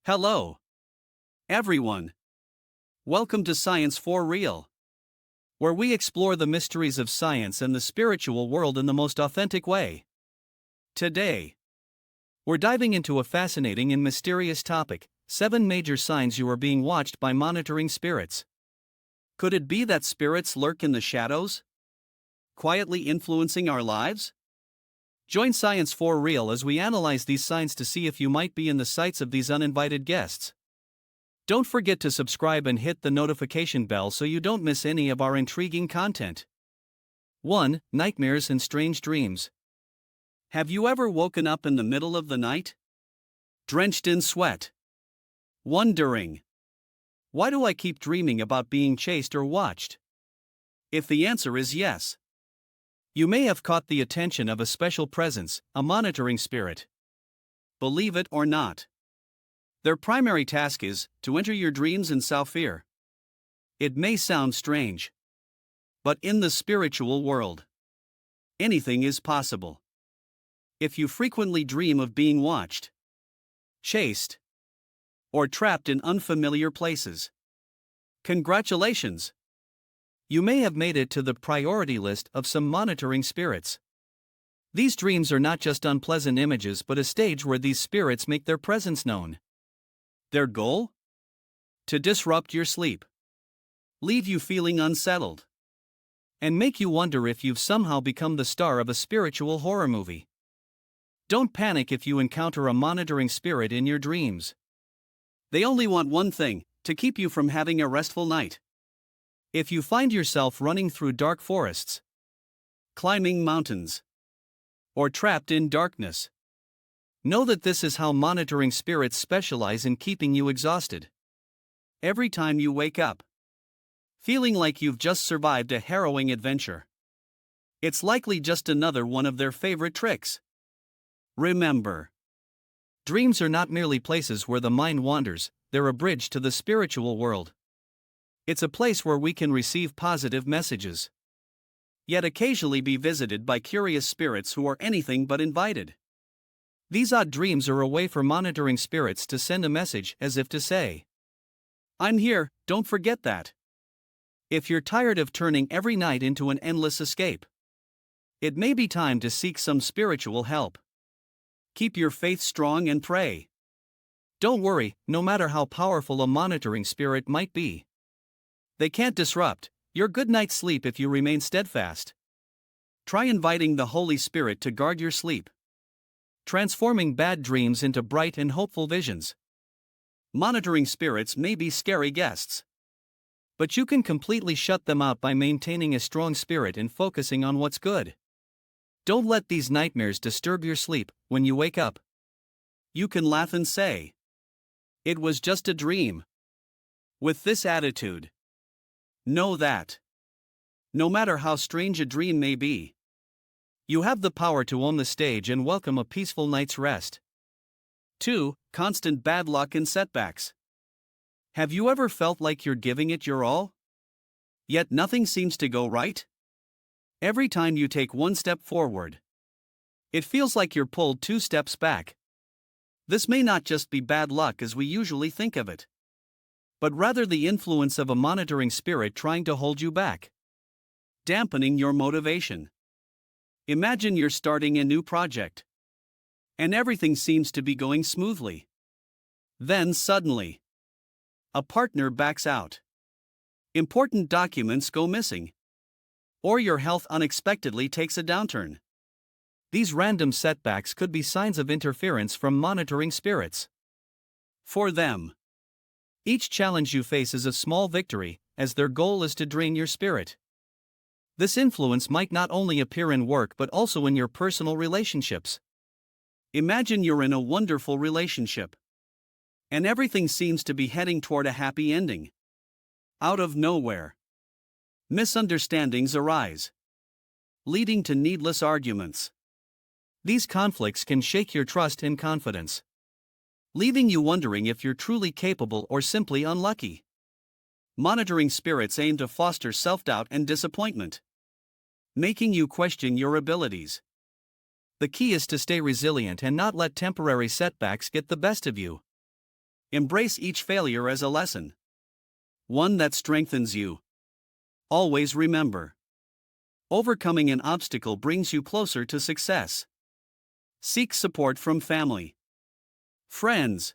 Hello, everyone. Welcome to Science for Real, where we explore the mysteries of science and the spiritual world in the most authentic way. Today, we're diving into a fascinating and mysterious topic: 7 major signs you are being watched by monitoring spirits. Could it be that spirits lurk in the shadows, quietly influencing our lives? Join Science for Real as we analyze these signs to see if you might be in the sights of these uninvited guests. Don't forget to subscribe and hit the notification bell so you don't miss any of our intriguing content. 1. Nightmares and strange dreams. Have you ever woken up in the middle of the night, drenched in sweat, wondering, why do I keep dreaming about being chased or watched? If the answer is yes, you may have caught the attention of a special presence, a monitoring spirit. Believe it or not, their primary task is to enter your dreams and sow fear. It may sound strange, but in the spiritual world, anything is possible. If you frequently dream of being watched, chased, or trapped in unfamiliar places, congratulations! You may have made it to the priority list of some monitoring spirits. These dreams are not just unpleasant images but a stage where these spirits make their presence known. Their goal? To disrupt your sleep, leave you feeling unsettled, and make you wonder if you've somehow become the star of a spiritual horror movie. Don't panic if you encounter a monitoring spirit in your dreams. They only want one thing: to keep you from having a restful night. If you find yourself running through dark forests, climbing mountains, or trapped in darkness, know that this is how monitoring spirits specialize in keeping you exhausted. Every time you wake up, feeling like you've just survived a harrowing adventure, it's likely just another one of their favorite tricks. Remember, dreams are not merely places where the mind wanders, they're a bridge to the spiritual world. It's a place where we can receive positive messages, yet occasionally be visited by curious spirits who are anything but invited. These odd dreams are a way for monitoring spirits to send a message, as if to say, I'm here, don't forget that. If you're tired of turning every night into an endless escape, it may be time to seek some spiritual help. Keep your faith strong and pray. Don't worry, no matter how powerful a monitoring spirit might be, they can't disrupt your good night's sleep if you remain steadfast. Try inviting the Holy Spirit to guard your sleep, transforming bad dreams into bright and hopeful visions. Monitoring spirits may be scary guests, but you can completely shut them out by maintaining a strong spirit and focusing on what's good. Don't let these nightmares disturb your sleep. When you wake up, you can laugh and say, it was just a dream. With this attitude, know that, no matter how strange a dream may be, you have the power to own the stage and welcome a peaceful night's rest. 2. Constant bad luck and setbacks. Have you ever felt like you're giving it your all, yet nothing seems to go right? Every time you take one step forward, it feels like you're pulled 2 steps back. This may not just be bad luck as we usually think of it, but rather the influence of a monitoring spirit trying to hold you back, dampening your motivation. Imagine you're starting a new project, and everything seems to be going smoothly. Then suddenly, a partner backs out, important documents go missing, or your health unexpectedly takes a downturn. These random setbacks could be signs of interference from monitoring spirits. For them, each challenge you face is a small victory, as their goal is to drain your spirit. This influence might not only appear in work but also in your personal relationships. Imagine you're in a wonderful relationship, and everything seems to be heading toward a happy ending. Out of nowhere, misunderstandings arise, leading to needless arguments. These conflicts can shake your trust and confidence, leaving you wondering if you're truly capable or simply unlucky. Monitoring spirits aim to foster self-doubt and disappointment, making you question your abilities. The key is to stay resilient and not let temporary setbacks get the best of you. Embrace each failure as a lesson, one that strengthens you. Always remember, overcoming an obstacle brings you closer to success. Seek support from family, friends,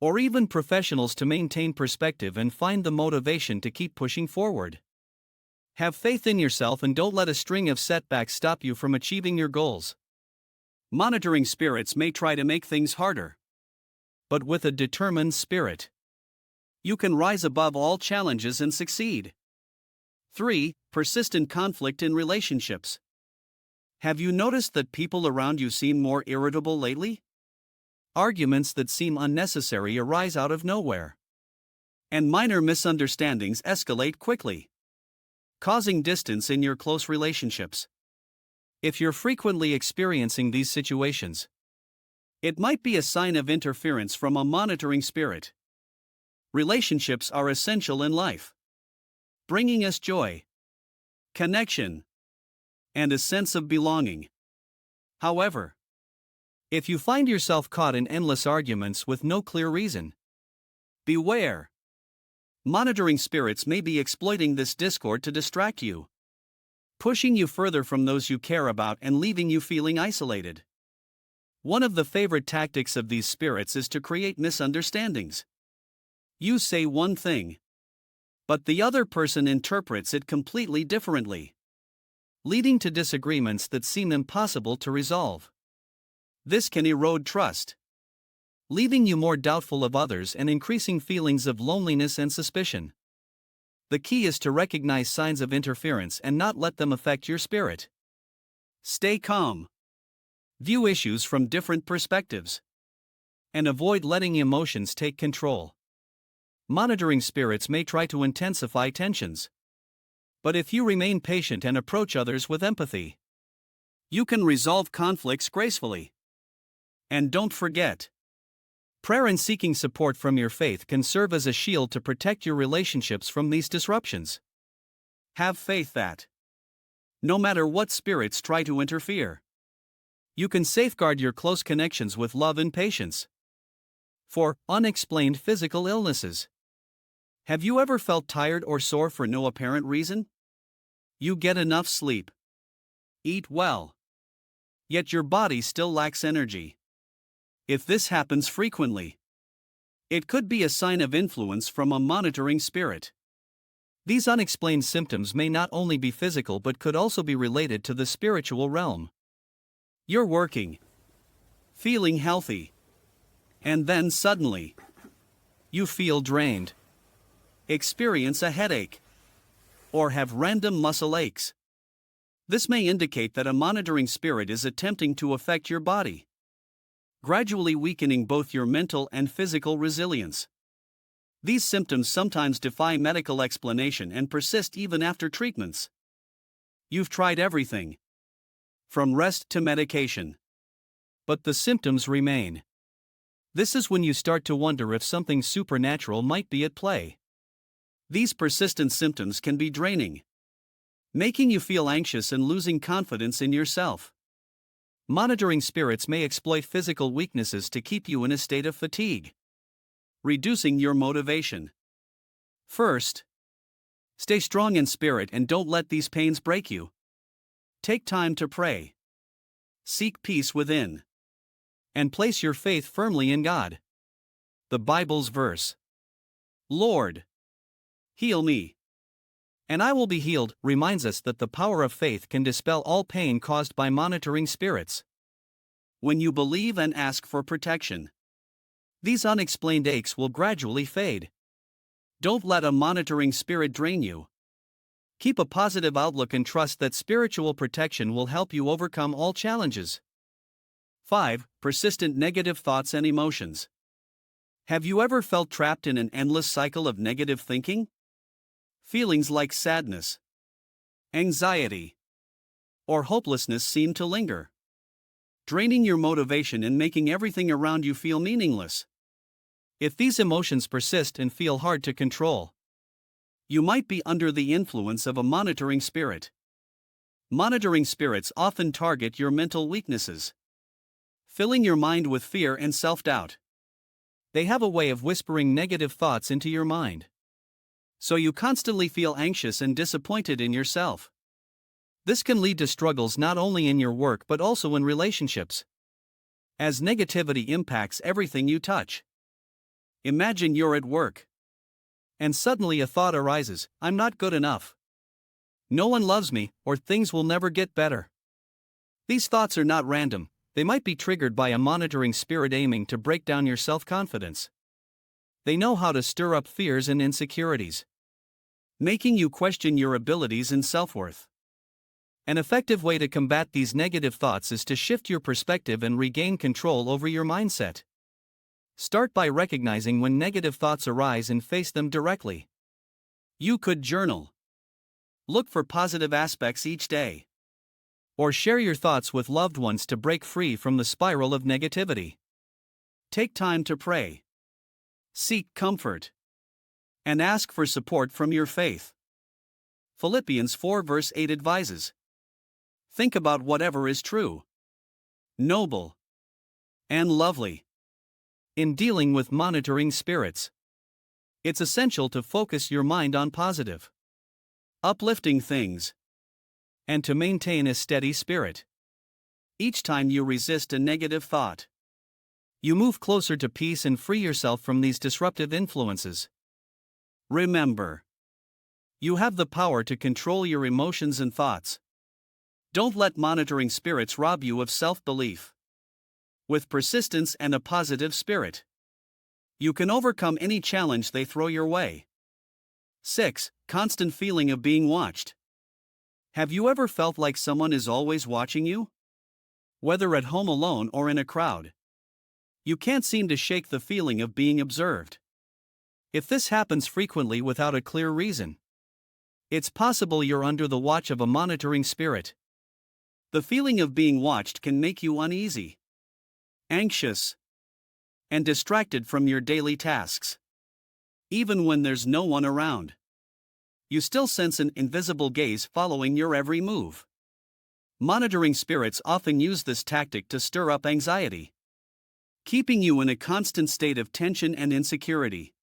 or even professionals to maintain perspective and find the motivation to keep pushing forward. Have faith in yourself and don't let a string of setbacks stop you from achieving your goals. Monitoring spirits may try to make things harder, but with a determined spirit, you can rise above all challenges and succeed. 3. Persistent conflict in relationships. Have you noticed that people around you seem more irritable lately? Arguments that seem unnecessary arise out of nowhere, and minor misunderstandings escalate quickly, causing distance in your close relationships. If you're frequently experiencing these situations, it might be a sign of interference from a monitoring spirit. Relationships are essential in life, bringing us joy, connection, and a sense of belonging. However, if you find yourself caught in endless arguments with no clear reason, beware. Monitoring spirits may be exploiting this discord to distract you, pushing you further from those you care about and leaving you feeling isolated. One of the favorite tactics of these spirits is to create misunderstandings. You say one thing, but the other person interprets it completely differently, leading to disagreements that seem impossible to resolve. This can erode trust, leaving you more doubtful of others and increasing feelings of loneliness and suspicion. The key is to recognize signs of interference and not let them affect your spirit. Stay calm. View issues from different perspectives, and avoid letting emotions take control. Monitoring spirits may try to intensify tensions, but if you remain patient and approach others with empathy, you can resolve conflicts gracefully. And don't forget, prayer and seeking support from your faith can serve as a shield to protect your relationships from these disruptions. Have faith that, no matter what spirits try to interfere, you can safeguard your close connections with love and patience. 4. Unexplained physical illnesses. Have you ever felt tired or sore for no apparent reason? You get enough sleep, eat well, yet your body still lacks energy. If this happens frequently, it could be a sign of influence from a monitoring spirit. These unexplained symptoms may not only be physical but could also be related to the spiritual realm. You're working, feeling healthy, and then suddenly, you feel drained, experience a headache, or have random muscle aches. This may indicate that a monitoring spirit is attempting to affect your body, gradually weakening both your mental and physical resilience. These symptoms sometimes defy medical explanation and persist even after treatments. You've tried everything, from rest to medication, but the symptoms remain. This is when you start to wonder if something supernatural might be at play. These persistent symptoms can be draining, making you feel anxious and losing confidence in yourself. Monitoring spirits may exploit physical weaknesses to keep you in a state of fatigue, reducing your motivation. First, stay strong in spirit and don't let these pains break you. Take time to pray, seek peace within, and place your faith firmly in God. The Bible's verse, "Lord, heal me, and I will be healed," reminds us that the power of faith can dispel all pain caused by monitoring spirits. When you believe and ask for protection, these unexplained aches will gradually fade. Don't let a monitoring spirit drain you. Keep a positive outlook and trust that spiritual protection will help you overcome all challenges. 5. Persistent negative thoughts and emotions. Have you ever felt trapped in an endless cycle of negative thinking? Feelings like sadness, anxiety, or hopelessness seem to linger, draining your motivation and making everything around you feel meaningless. If these emotions persist and feel hard to control, you might be under the influence of a monitoring spirit. Monitoring spirits often target your mental weaknesses, filling your mind with fear and self-doubt. They have a way of whispering negative thoughts into your mind. So you constantly feel anxious and disappointed in yourself. This can lead to struggles not only in your work but also in relationships, as negativity impacts everything you touch. Imagine you're at work, and suddenly a thought arises: I'm not good enough. No one loves me, or things will never get better. These thoughts are not random, they might be triggered by a monitoring spirit aiming to break down your self-confidence. They know how to stir up fears and insecurities, making you question your abilities and self-worth. An effective way to combat these negative thoughts is to shift your perspective and regain control over your mindset. Start by recognizing when negative thoughts arise and face them directly. You could journal. Look for positive aspects each day. Or share your thoughts with loved ones to break free from the spiral of negativity. Take time to pray. Seek comfort. And ask for support from your faith. Philippians 4 verse 8 advises: think about whatever is true, noble, and lovely. In dealing with monitoring spirits, it's essential to focus your mind on positive, uplifting things, and to maintain a steady spirit. Each time you resist a negative thought, you move closer to peace and free yourself from these disruptive influences. Remember, you have the power to control your emotions and thoughts. Don't let monitoring spirits rob you of self-belief. With persistence and a positive spirit, you can overcome any challenge they throw your way. 6. Constant feeling of being watched. Have you ever felt like someone is always watching you? Whether at home alone or in a crowd, you can't seem to shake the feeling of being observed. If this happens frequently without a clear reason, it's possible you're under the watch of a monitoring spirit. The feeling of being watched can make you uneasy, anxious, and distracted from your daily tasks. Even when there's no one around, you still sense an invisible gaze following your every move. Monitoring spirits often use this tactic to stir up anxiety, keeping you in a constant state of tension and insecurity.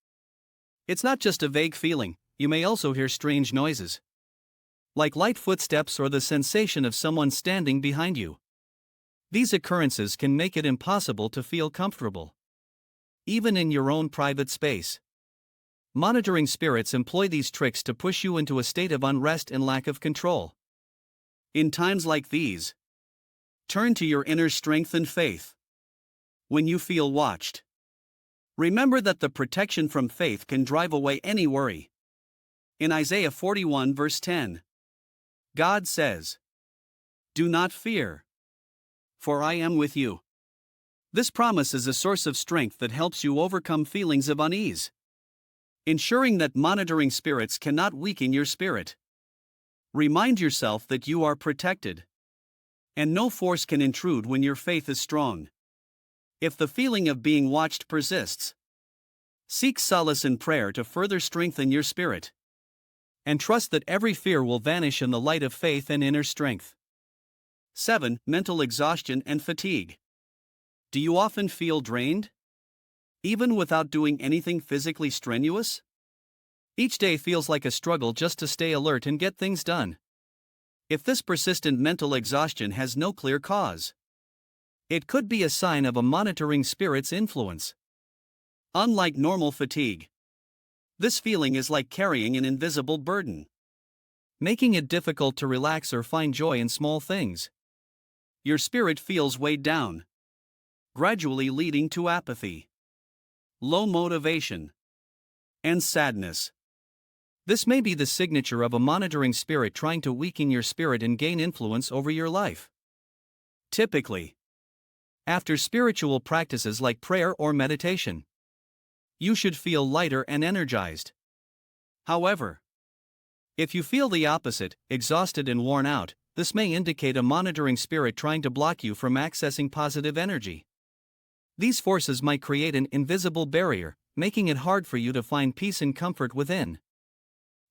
It's not just a vague feeling, you may also hear strange noises, like light footsteps or the sensation of someone standing behind you. These occurrences can make it impossible to feel comfortable, even in your own private space. Monitoring spirits employ these tricks to push you into a state of unrest and lack of control. In times like these, turn to your inner strength and faith. When you feel watched, remember that the protection from faith can drive away any worry. In Isaiah 41 verse 10, God says, "Do not fear, for I am with you." This promise is a source of strength that helps you overcome feelings of unease, ensuring that monitoring spirits cannot weaken your spirit. Remind yourself that you are protected, and no force can intrude when your faith is strong. If the feeling of being watched persists, seek solace in prayer to further strengthen your spirit, and trust that every fear will vanish in the light of faith and inner strength. 7. Mental exhaustion and fatigue. Do you often feel drained, even without doing anything physically strenuous? Each day feels like a struggle just to stay alert and get things done. If this persistent mental exhaustion has no clear cause, it could be a sign of a monitoring spirit's influence. Unlike normal fatigue, this feeling is like carrying an invisible burden, making it difficult to relax or find joy in small things. Your spirit feels weighed down, gradually leading to apathy, low motivation, and sadness. This may be the signature of a monitoring spirit trying to weaken your spirit and gain influence over your life. Typically, after spiritual practices like prayer or meditation, you should feel lighter and energized. However, if you feel the opposite, exhausted and worn out, this may indicate a monitoring spirit trying to block you from accessing positive energy. These forces might create an invisible barrier, making it hard for you to find peace and comfort within.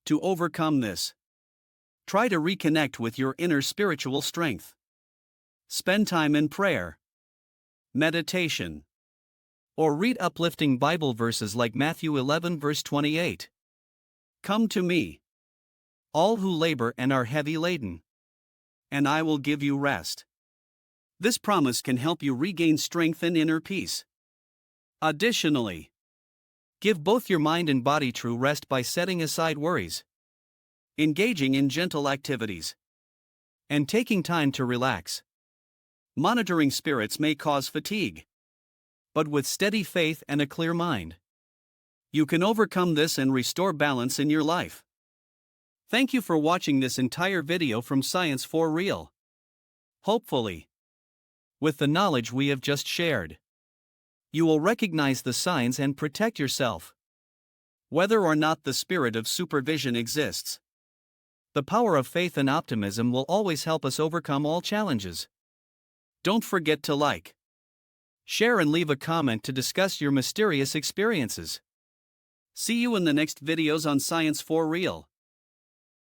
To overcome this, try to reconnect with your inner spiritual strength. Spend time in prayer, meditation, Or read uplifting Bible verses like Matthew 11 verse 28. Come to me, all who labor and are heavy laden, and I will give you rest. This promise can help you regain strength and inner peace. Additionally, give both your mind and body true rest by setting aside worries, engaging in gentle activities, and taking time to relax. Monitoring spirits may cause fatigue, but with steady faith and a clear mind, you can overcome this and restore balance in your life. Thank you for watching this entire video from Science for Real. Hopefully, with the knowledge we have just shared, you will recognize the signs and protect yourself. Whether or not the spirit of supervision exists, the power of faith and optimism will always help us overcome all challenges. Don't forget to like, share, and leave a comment to discuss your mysterious experiences. See you in the next videos on Science for Real.